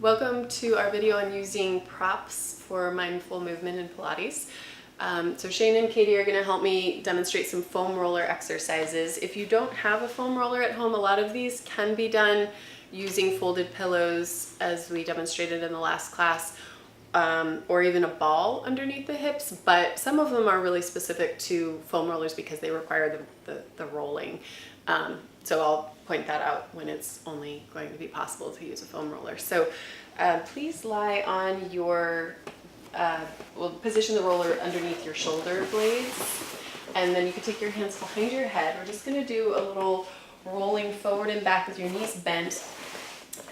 Welcome to our video on using props for mindful movement in Pilates. So Shane and Katie are going to help me demonstrate some foam roller exercises. If you don't have a foam roller at home, a lot of these can be done using folded pillows as we demonstrated in the last class, or even a ball underneath the hips, but some of them are really specific to foam rollers because they require the rolling. So I'll point that out when it's only going to be possible to use a foam roller. So please lie on your, position the roller underneath your shoulder blades, and then you can take your hands behind your head. We're just going to do a little rolling forward and back with your knees bent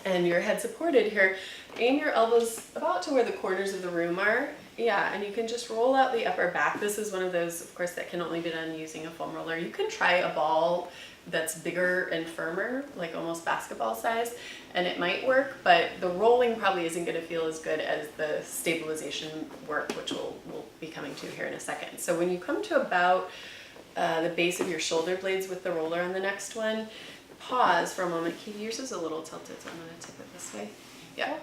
and your head supported here. Aim your elbows about to where the corners of the room are. Yeah, and you can just roll out the upper back. This is one of those, of course, that can only be done using a foam roller. You can try a ball that's bigger and firmer, like almost basketball size, and it might work, but the rolling probably isn't going to feel as good as the stabilization work, which we'll be coming to here in a second. So when you come to about the base of your shoulder blades with the roller on the next one, pause for a moment. Katie, yours is a little tilted, so I'm going to tip it this way. Yeah.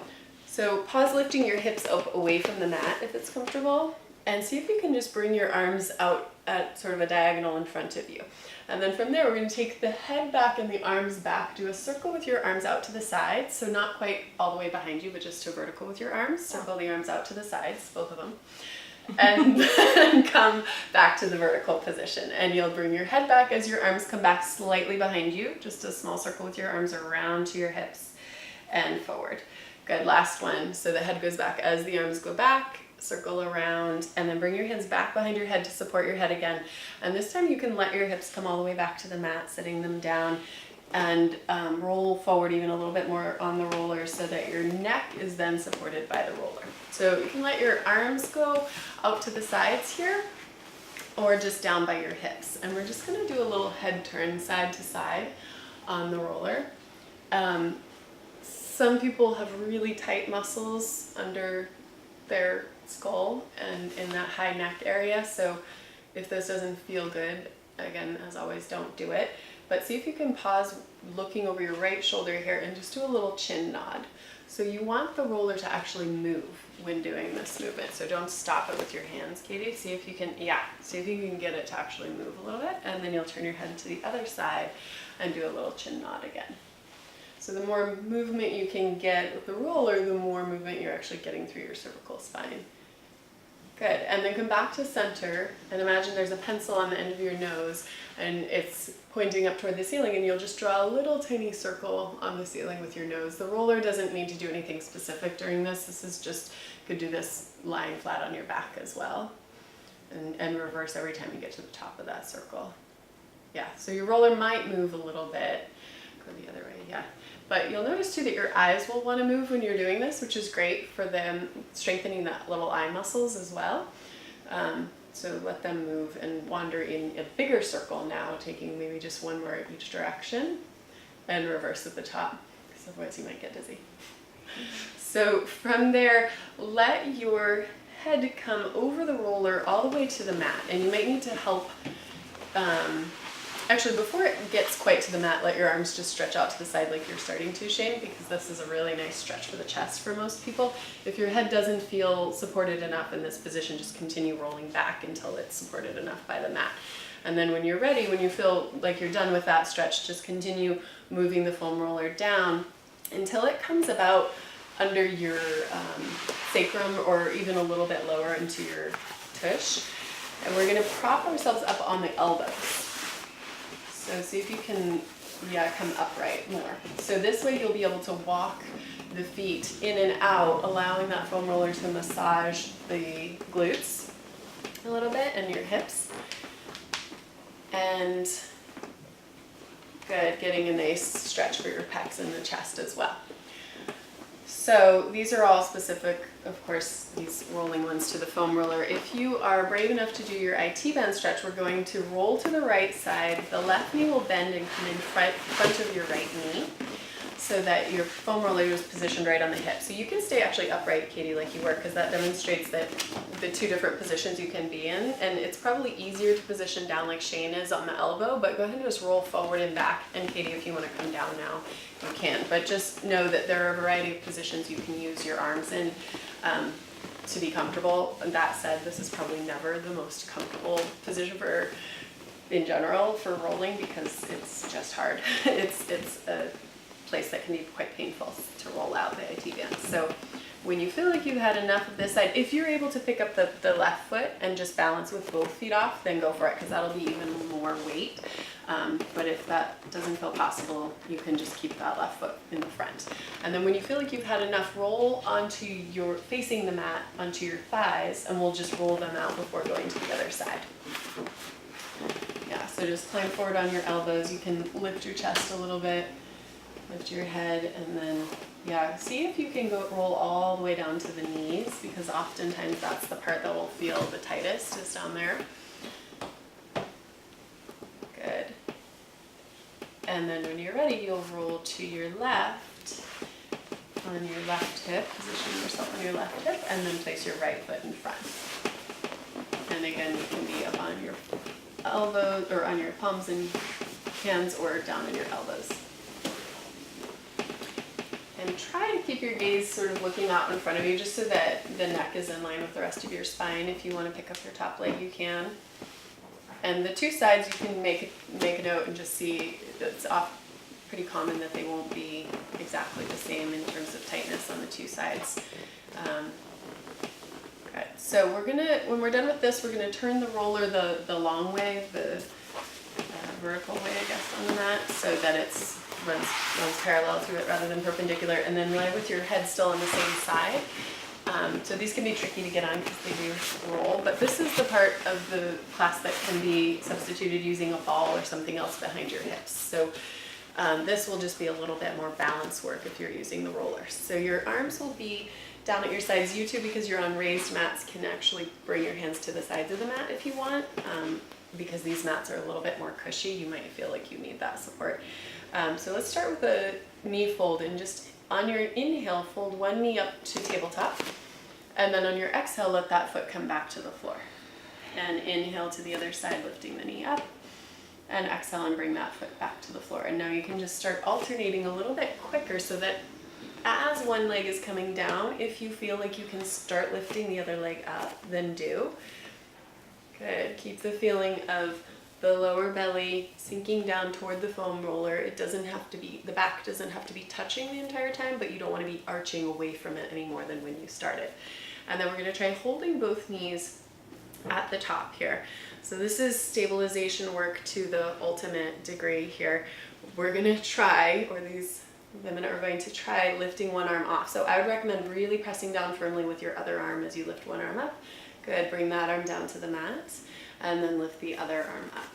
So pause lifting your hips up away from the mat if it's comfortable, and see if you can just bring your arms out at sort of a diagonal in front of you. And then from there, we're going to take the head back and the arms back. Do a circle with your arms out to the sides, so not quite all the way behind you, but just to vertical with your arms. Circle the arms out to the sides, both of them. And then come back to the vertical position. And you'll bring your head back as your arms come back slightly behind you. Just a small circle with your arms around to your hips and forward. Good, last one. So the head goes back as the arms go back, circle around, and then bring your hands back behind your head to support your head again. And this time you can let your hips come all the way back to the mat, sitting them down, and roll forward even a little bit more on the roller so that your neck is then supported by the roller. So you can let your arms go out to the sides here, or just down by your hips. And we're just gonna do a little head turn side to side on the roller. Some people have really tight muscles under their skull and in that high neck area, so if this doesn't feel good, again, as always, don't do it. But see if you can pause looking over your right shoulder here and just do a little chin nod. So you want the roller to actually move when doing this movement, so don't stop it with your hands, Katie. See if you can, see if you can get it to actually move a little bit, and then you'll turn your head to the other side and do a little chin nod again. So the more movement you can get with the roller, the more movement you're actually getting through your cervical spine. Good, and then come back to center and imagine there's a pencil on the end of your nose and it's pointing up toward the ceiling, and you'll just draw a little tiny circle on the ceiling with your nose. The roller doesn't need to do anything specific during this. This is just, you could do this lying flat on your back as well, and reverse every time you get to the top of that circle. Yeah, so your roller might move a little bit. Go the other way, yeah. But you'll notice too that your eyes will want to move when you're doing this, which is great for them strengthening the little eye muscles as well. So let them move and wander in a bigger circle now, taking maybe just one more each direction, and reverse at the top, because otherwise you might get dizzy. So from there, let your head come over the roller all the way to the mat, and you might need to help. Actually, before it gets quite to the mat, let your arms just stretch out to the side like you're starting to, Shane, because this is a really nice stretch for the chest for most people. If your head doesn't feel supported enough in this position, just continue rolling back until it's supported enough by the mat. And then when you're ready, when you feel like you're done with that stretch, just continue moving the foam roller down until it comes about under your sacrum, or even a little bit lower into your tush. And we're going to prop ourselves up on the elbows. So see if you can, come upright more. So this way you'll be able to walk the feet in and out, allowing that foam roller to massage the glutes a little bit and your hips. And good, getting a nice stretch for your pecs and the chest as well. So these are all specific, of course, these rolling ones to the foam roller. If you are brave enough to do your IT band stretch, we're going to roll to the right side. The left knee will bend and come in front of your right knee. so that your foam roller is positioned right on the hip. So you can stay actually upright, Katie, like you were, because that demonstrates that the two different positions you can be in. And it's probably easier to position down like Shane is on the elbow, but go ahead and just roll forward and back. And Katie, if you want to come down now, you can. But just know that there are a variety of positions you can use your arms in to be comfortable. And that said, this is probably never the most comfortable position in general for rolling, because it's just hard. It's a place that can be quite painful to roll out the IT band. So when you feel like you've had enough of this side, if you're able to pick up the left foot and just balance with both feet off, then go for it, because that'll be even more weight. But if that doesn't feel possible, you can just keep that left foot in the front. And then when you feel like you've had enough, roll onto facing the mat onto your thighs, and we'll just roll them out before going to the other side. Yeah, so just climb forward on your elbows. You can lift your chest a little bit, lift your head, and then, yeah, see if you can roll all the way down to the knees, because oftentimes that's the part that will feel the tightest, is down there. Good. And then when you're ready, you'll roll to your left on your left hip, position yourself on your left hip, and then place your right foot in front. And again, you can be up on your elbows or on your palms and hands, or down on your elbows. And try to keep your gaze sort of looking out in front of you, just so that the neck is in line with the rest of your spine. If you want to pick up your top leg, you can. And the two sides, you can make a note and just see it's pretty common that they won't be exactly the same in terms of tightness on the two sides. Okay, so when we're done with this, we're gonna turn the roller the long way, the vertical way, I guess, on the mat, so that it's runs parallel to it rather than perpendicular, and then lie with your head still on the same side. So these can be tricky to get on because they do roll, but this is the part of the class that can be substituted using a ball or something else behind your hips. So this will just be a little bit more balance work if you're using the roller. So your arms will be down at your sides. You too, because you're on raised mats, can actually bring your hands to the sides of the mat if you want, because these mats are a little bit more cushy. You might feel like you need that support. So let's start with a knee fold, and just on your inhale, fold one knee up to tabletop, and then on your exhale, let that foot come back to the floor. And inhale to the other side, lifting the knee up, and exhale and bring that foot back to the floor. And now you can just start alternating a little bit quicker, so that as one leg is coming down, if you feel like you can start lifting the other leg up, then do. Good. Keep the feeling of the lower belly sinking down toward the foam roller. It doesn't have to be, the back doesn't have to be touching the entire time, but you don't want to be arching away from it any more than when you started. And then we're going to try holding both knees at the top here. So this is stabilization work to the ultimate degree here. We're going to try, or these women are going to try, lifting one arm off. So I would recommend really pressing down firmly with your other arm as you lift one arm up. Good. Bring that arm down to the mat, and then lift the other arm up.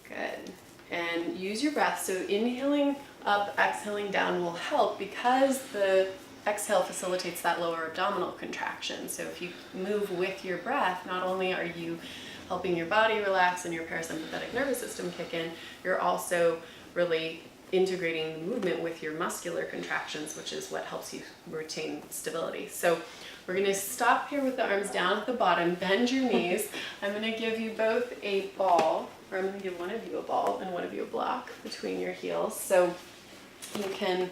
Good. And use your breath. So inhaling up, exhaling down will help, because the exhale facilitates that lower abdominal contraction. So if you move with your breath, not only are you helping your body relax and your parasympathetic nervous system kick in, you're also really integrating the movement with your muscular contractions, which is what helps you retain stability. So we're going to stop here with the arms down at the bottom, bend your knees. I'm going to give you both a ball, or I'm going to give one of you a ball and one of you a block between your heels. So you can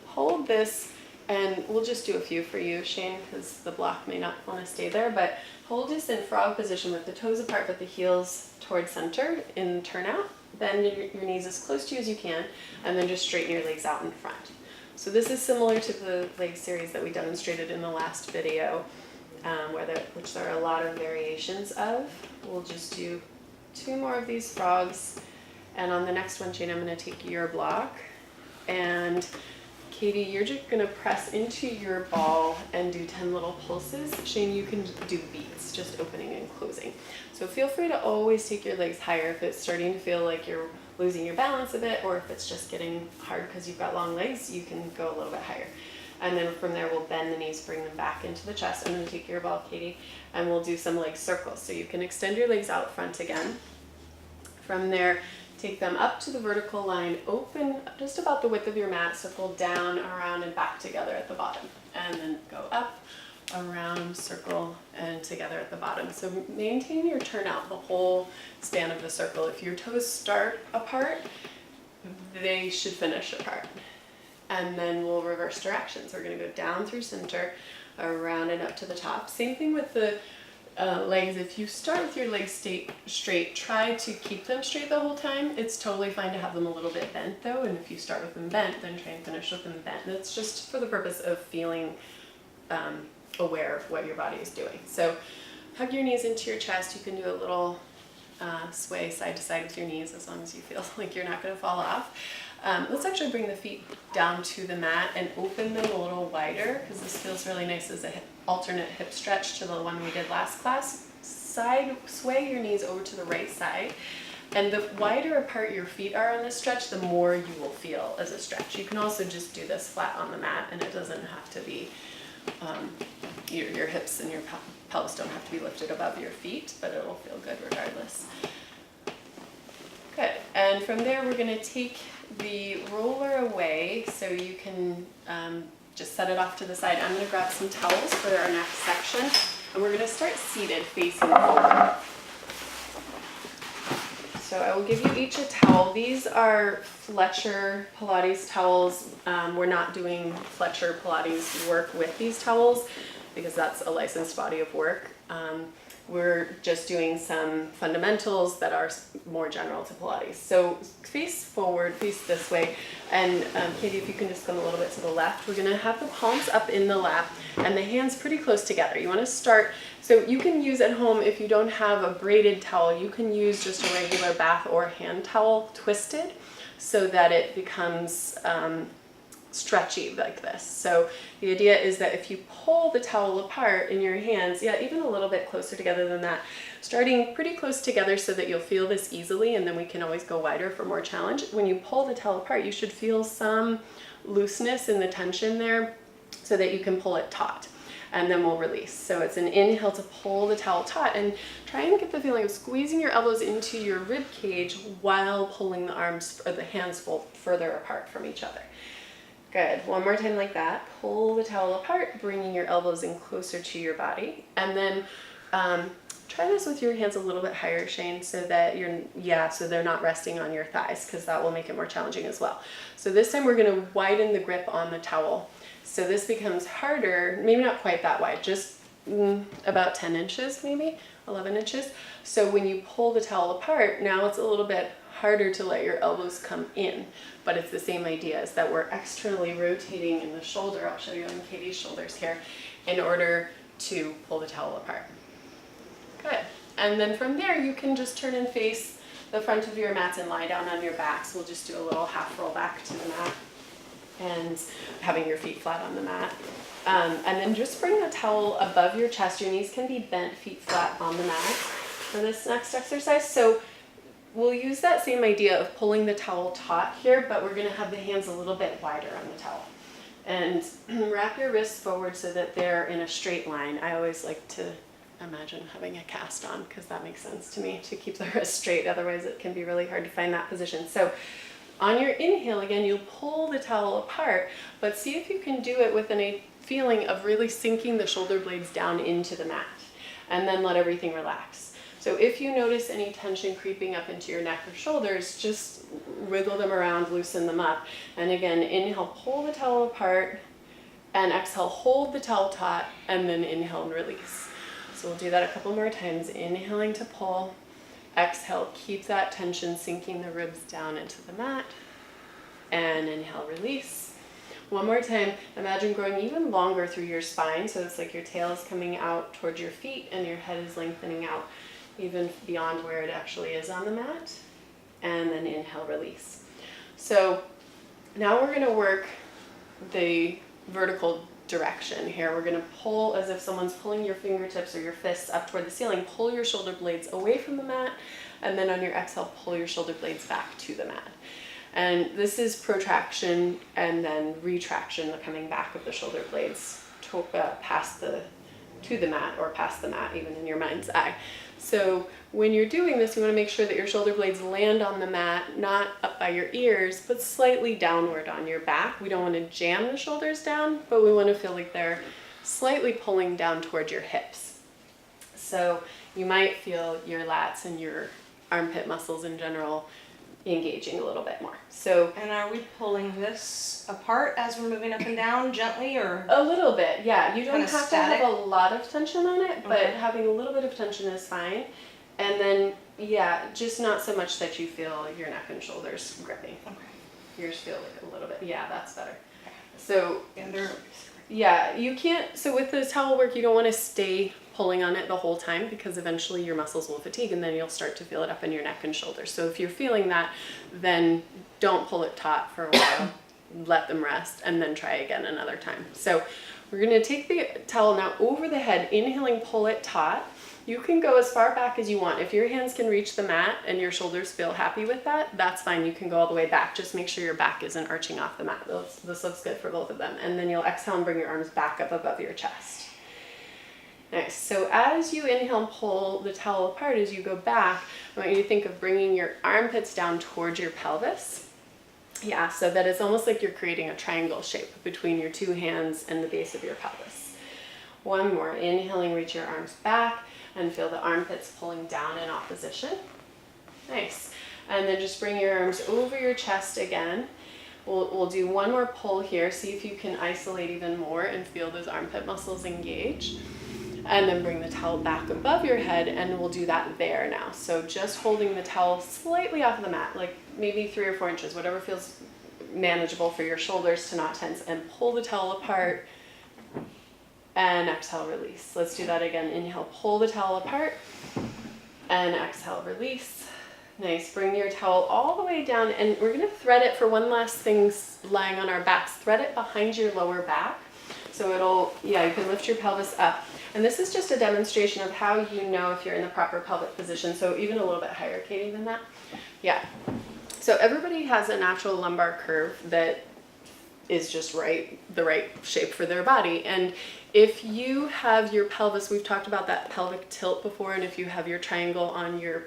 hold this, and we'll just do a few for you, Shane, because the block may not want to stay there, but hold this in frog position with the toes apart but the heels towards center in turnout. Bend your knees as close to you as you can, and then just straighten your legs out in front. So this is similar to the leg series that we demonstrated in the last video, which there are a lot of variations of. We'll just do 2 more of these frogs, and on the next one, Shane, I'm going to take your block, and Katie, you're just going to press into your ball and do 10 little pulses. Shane, you can do beats, just opening and closing. So feel free to always take your legs higher if it's starting to feel like you're losing your balance a bit, or if it's just getting hard because you've got long legs, you can go a little bit higher. And then from there, we'll bend the knees, bring them back into the chest. I'm going to take your ball, Katie, and we'll do some leg circles. So you can extend your legs out front again. From there, Take them up to the vertical line, open just about the width of your mat, circle down, around, and back together at the bottom. And then go up, around, circle, and together at the bottom. So maintain your turnout the whole span of the circle. If your toes start apart, they should finish apart. And then we'll reverse directions. We're going to go down through center, around and up to the top. Same thing with the legs. If you start with your legs straight, try to keep them straight the whole time. It's totally fine to have them a little bit bent though, and if you start with them bent, then try and finish with them bent. That's just for the purpose of feeling aware of what your body is doing. So hug your knees into your chest. You can do a little sway side to side with your knees as long as you feel like you're not going to fall off. Let's actually bring the feet down to the mat and open them a little wider, because this feels really nice as an alternate hip stretch to the one we did last class. Side sway your knees over to the right side, and the wider apart your feet are on this stretch, the more you will feel as a stretch. You can also just do this flat on the mat, and it doesn't have to be your hips and your pelvis don't have to be lifted above your feet, but it'll feel good regardless. Good, and from there we're going to take the roller away so you can just set it off to the side. I'm going to grab some towels for our next section, and we're going to start seated facing forward. So I will give you each a towel. These are Fletcher Pilates towels. We're not doing Fletcher Pilates work with these towels because that's a licensed body of work. We're just doing some fundamentals that are more general to Pilates. So face forward, face this way, and Katie, if you can just come a little bit to the left, we're gonna have the palms up in the lap and the hands pretty close together. You wanna start, so you can use at home, if you don't have a braided towel, you can use just a regular bath or hand towel twisted so that it becomes stretchy like this. So the idea is that if you pull the towel apart in your hands, yeah, even a little bit closer together than that, starting pretty close together so that you'll feel this easily, and then we can always go wider for more challenge. When you pull the towel apart, you should feel some looseness in the tension there so that you can pull it taut, and then we'll release. So it's an inhale to pull the towel taut, and try and get the feeling of squeezing your elbows into your rib cage while pulling the arms or the hands further apart from each other. Good, one more time like that. Pull the towel apart, bringing your elbows in closer to your body. And then try this with your hands a little bit higher, Shane, so that so they're not resting on your thighs, because that will make it more challenging as well. So this time we're gonna widen the grip on the towel. So this becomes harder, maybe not quite that wide, just about 10 inches, maybe 11 inches. So when you pull the towel apart, now it's a little bit harder to let your elbows come in, but it's the same idea, is that we're externally rotating in the shoulder. I'll show you on Katie's shoulders here, in order to pull the towel apart. Good, and then from there you can just turn and face the front of your mats and lie down on your backs. We'll just do a little half roll back to the mat and having your feet flat on the mat. And then just bring the towel above your chest. Your knees can be bent, feet flat on the mat for this next exercise. So we'll use that same idea of pulling the towel taut here, but we're gonna have the hands a little bit wider on the towel. And wrap your wrists forward so that they're in a straight line. I always like to imagine having a cast on, because that makes sense to me, to keep the wrist straight. Otherwise it can be really hard to find that position. So on your inhale, again, you'll pull the towel apart, but see if you can do it with a feeling of really sinking the shoulder blades down into the mat, and then let everything relax. So if you notice any tension creeping up into your neck or shoulders, just wiggle them around, loosen them up. And again, inhale, pull the towel apart, and exhale, hold the towel taut, and then inhale and release. So we'll do that a couple more times. Inhaling to pull, exhale, keep that tension, sinking the ribs down into the mat, and inhale, release. One more time, imagine growing even longer through your spine, so it's like your tail is coming out towards your feet and your head is lengthening out even beyond where it actually is on the mat, and then inhale, release. So now we're gonna work the vertical direction here. We're gonna pull as if someone's pulling your fingertips or your fists up toward the ceiling. Pull your shoulder blades away from the mat, and then on your exhale, pull your shoulder blades back to the mat. And this is protraction and then retraction, the coming back of the shoulder blades past the to the mat or past the mat, even in your mind's eye. So when you're doing this, you want to make sure that your shoulder blades land on the mat, not up by your ears, but slightly downward on your back. We don't want to jam the shoulders down, but we want to feel like they're slightly pulling down toward your hips. So you might feel your lats and your armpit muscles in general engaging a little bit more. So, and are we pulling this apart as we're moving up and down gently, or? A little bit, yeah. You don't Kinda have static? to have a lot of tension on it, but Okay. having a little bit of tension is fine. And then, yeah, just not so much that you feel your neck and shoulders gripping. Okay. Yours feel like a little bit, yeah, that's better. So, And they're yeah, you can't, so with the towel work, you don't want to stay pulling on it the whole time because eventually your muscles will fatigue and then you'll start to feel it up in your neck and shoulders. So if you're feeling that, then don't pull it taut for a while, let them rest, and then try again another time. So we're going to take the towel now over the head, inhaling, pull it taut. You can go as far back as you want. If your hands can reach the mat and your shoulders feel happy with that, that's fine. You can go all the way back. Just make sure your back isn't arching off the mat. This looks good for both of them. And then you'll exhale and bring your arms back up above your chest. Nice. So as you inhale and pull the towel apart, as you go back, I want you to think of bringing your armpits down towards your pelvis. Yeah, so that it's almost like you're creating a triangle shape between your two hands and the base of your pelvis. One more. Inhaling, reach your arms back and feel the armpits pulling down in opposition. Nice. And then just bring your arms over your chest again. We'll do one more pull here. See if you can isolate even more and feel those armpit muscles engage. And then bring the towel back above your head, and we'll do that there now. So just holding the towel slightly off the mat, like maybe 3 or 4 inches, whatever feels manageable for your shoulders to not tense, and pull the towel apart and exhale, release. Let's do that again. Inhale, pull the towel apart and exhale, release. Nice. Bring your towel all the way down, and we're going to thread it for one last thing lying on our backs. Thread it behind your lower back. So you can lift your pelvis up. And this is just a demonstration of how you know if you're in the proper pelvic position. So even a little bit higher, Katie, than that. Yeah. So everybody has a natural lumbar curve that is just the right shape for their body. And if you have your pelvis, we've talked about that pelvic tilt before, and if you have your triangle on your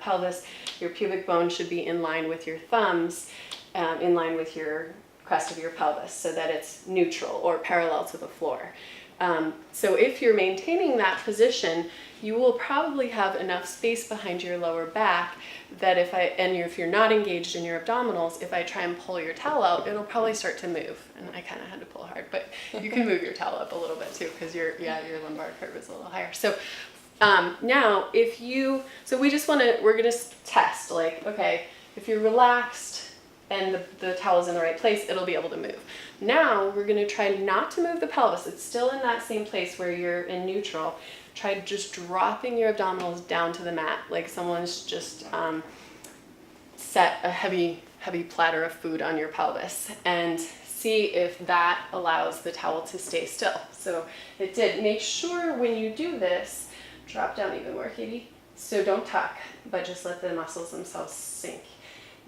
pelvis, your pubic bone should be in line with your thumbs, in line with your crest of your pelvis, so that it's neutral or parallel to the floor. So if you're maintaining that position, you will probably have enough space behind your lower back that if you're not engaged in your abdominals, if I try and pull your towel out, it'll probably start to move. And I kind of had to pull hard, but you can move your towel up a little bit too, because your lumbar curve is a little higher. So now we're gonna test, like, okay, if you're relaxed and the towel's in the right place, it'll be able to move. Now we're going to try not to move the pelvis. It's still in that same place where you're in neutral. Try just dropping your abdominals down to the mat, like someone's just set a heavy platter of food on your pelvis, and see if that allows the towel to stay still. So it did. Make sure when you do this, drop down even more, Katie. So don't tuck, but just let the muscles themselves sink.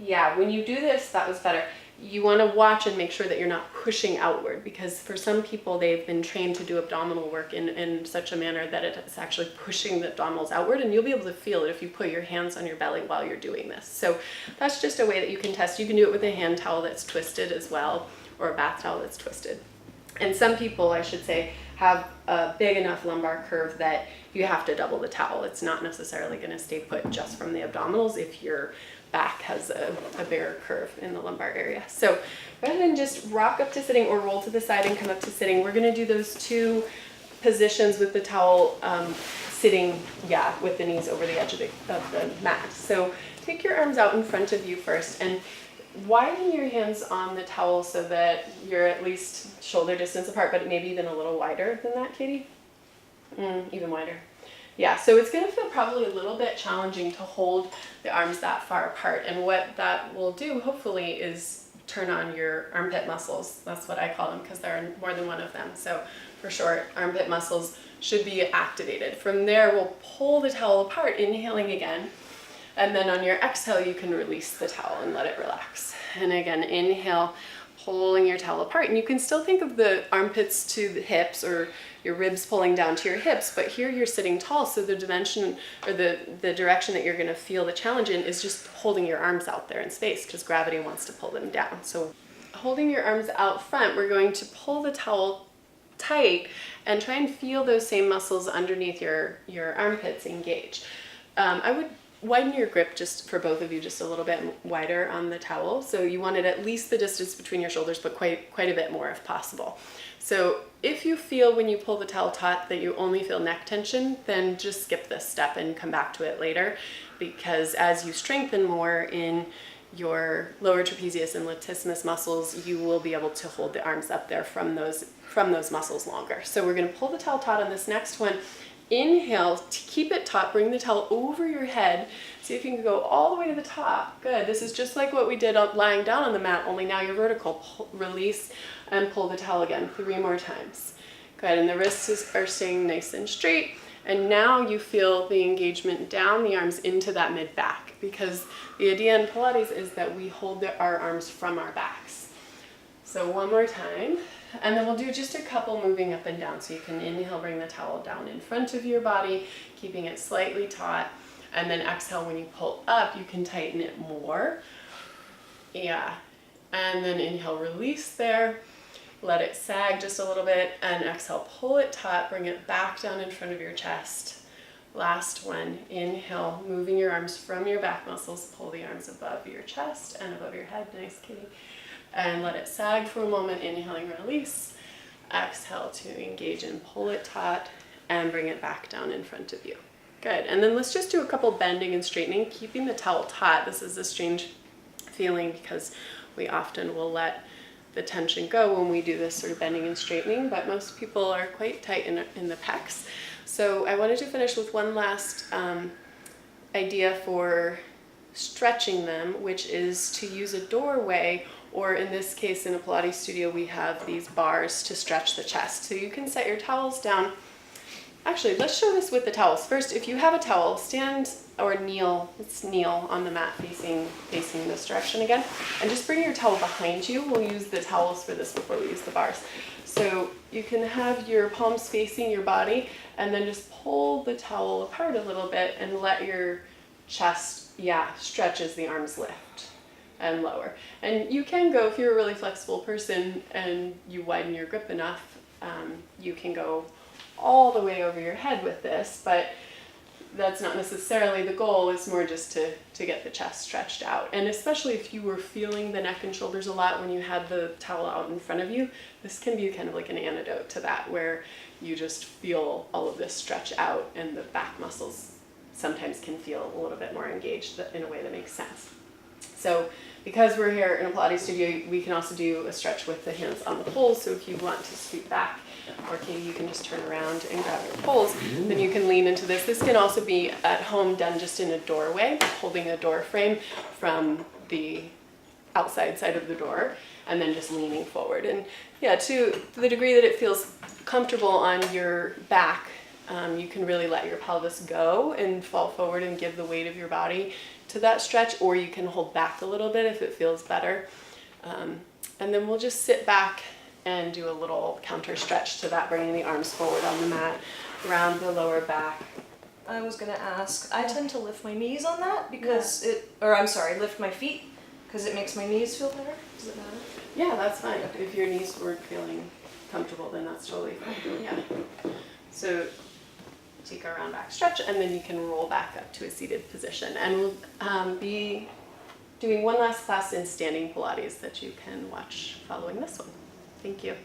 Yeah, when you do this, that was better. You want to watch and make sure that you're not pushing outward, because for some people, they've been trained to do abdominal work in such a manner that it's actually pushing the abdominals outward, and you'll be able to feel it if you put your hands on your belly while you're doing this. So that's just a way that you can test. You can do it with a hand towel that's twisted as well, or a bath towel that's twisted. And some people, I should say, have a big enough lumbar curve that you have to double the towel. It's not necessarily going to stay put just from the abdominals if your back has a bigger curve in the lumbar area. So rather than just rock up to sitting or roll to the side and come up to sitting, we're going to do those 2 positions with the towel sitting, with the knees over the edge of the mat. So take your arms out in front of you first and widen your hands on the towel so that you're at least shoulder distance apart, but maybe even a little wider than that, Katie. Even wider. Yeah, so it's going to feel probably a little bit challenging to hold the arms that far apart. And what that will do, hopefully, is turn on your armpit muscles. That's what I call them, because there are more than one of them. So for short, armpit muscles should be activated. From there, we'll pull the towel apart, inhaling again. And then on your exhale, you can release the towel and let it relax. And again, inhale, pulling your towel apart. And you can still think of the armpits to the hips or your ribs pulling down to your hips, but here you're sitting tall, so the dimension or the direction that you're going to feel the challenge in is just holding your arms out there in space because gravity wants to pull them down. So holding your arms out front, we're going to pull the towel tight and try and feel those same muscles underneath your armpits engage. I would widen your grip just for both of you just a little bit wider on the towel. So you want it at least the distance between your shoulders, but quite a bit more if possible. So if you feel when you pull the towel taut that you only feel neck tension, then just skip this step and come back to it later, because as you strengthen more in your lower trapezius and latissimus muscles, you will be able to hold the arms up there from those muscles longer. So we're going to pull the towel taut on this next one. Inhale to keep it taut, bring the towel over your head. See if you can go all the way to the top. Good. This is just like what we did lying down on the mat, only now you're vertical. Release and pull the towel again 3 more times. Good. And the wrists are staying nice and straight. And now you feel the engagement down the arms into that mid back, because the idea in Pilates is that we hold our arms from our backs. So one more time. And then we'll do just a couple moving up and down. So you can inhale, bring the towel down in front of your body, keeping it slightly taut. And then exhale, when you pull up, you can tighten it more. Yeah. And then inhale, release there. Let it sag just a little bit. And exhale, pull it taut, bring it back down in front of your chest. Last one. Inhale, moving your arms from your back muscles. Pull the arms above your chest and above your head. Nice, kitty. And let it sag for a moment, inhaling, release. Exhale to engage and pull it taut and bring it back down in front of you. Good. And then let's just do a couple bending and straightening, keeping the towel taut. This is a strange feeling because we often will let the tension go when we do this sort of bending and straightening, but most people are quite tight in the pecs. So I wanted to finish with one last idea for stretching them, which is to use a doorway, or in this case in a Pilates studio we have these bars to stretch the chest. So you can set your towels down. Actually, let's show this with the towels. First, if you have a towel, stand or kneel, let's kneel on the mat facing this direction again, and just bring your towel behind you. We'll use the towels for this before we use the bars. So you can have your palms facing your body and then just pull the towel apart a little bit and let your chest, stretch as the arms lift and lower. And you can go, if you're a really flexible person and you widen your grip enough, you can go all the way over your head with this, but that's not necessarily the goal. It's more just to get the chest stretched out. And especially if you were feeling the neck and shoulders a lot when you had the towel out in front of you, this can be kind of like an antidote to that, where you just feel all of this stretch out and the back muscles sometimes can feel a little bit more engaged in a way that makes sense. So because we're here in a Pilates studio, we can also do a stretch with the hands on the poles. So if you want to scoot back, or Katie, you can just turn around and grab your poles, then you can lean into this. This can also be at home done just in a doorway, holding a door frame from the outside side of the door, and then just leaning forward. And to the degree that it feels comfortable on your back, you can really let your pelvis go and fall forward and give the weight of your body to that stretch, or you can hold back a little bit if it feels better. And then we'll just sit back and do a little counter stretch to that, bringing the arms forward on the mat, around the lower back. I was gonna ask, I tend to lift my knees on that because lift my feet because it makes my knees feel better. Does it matter? Yeah, that's fine. If your knees weren't feeling comfortable, then that's totally fine. Yeah. So take a round back stretch, and then you can roll back up to a seated position. And we'll be doing one last class in standing Pilates that you can watch following this one. Thank you.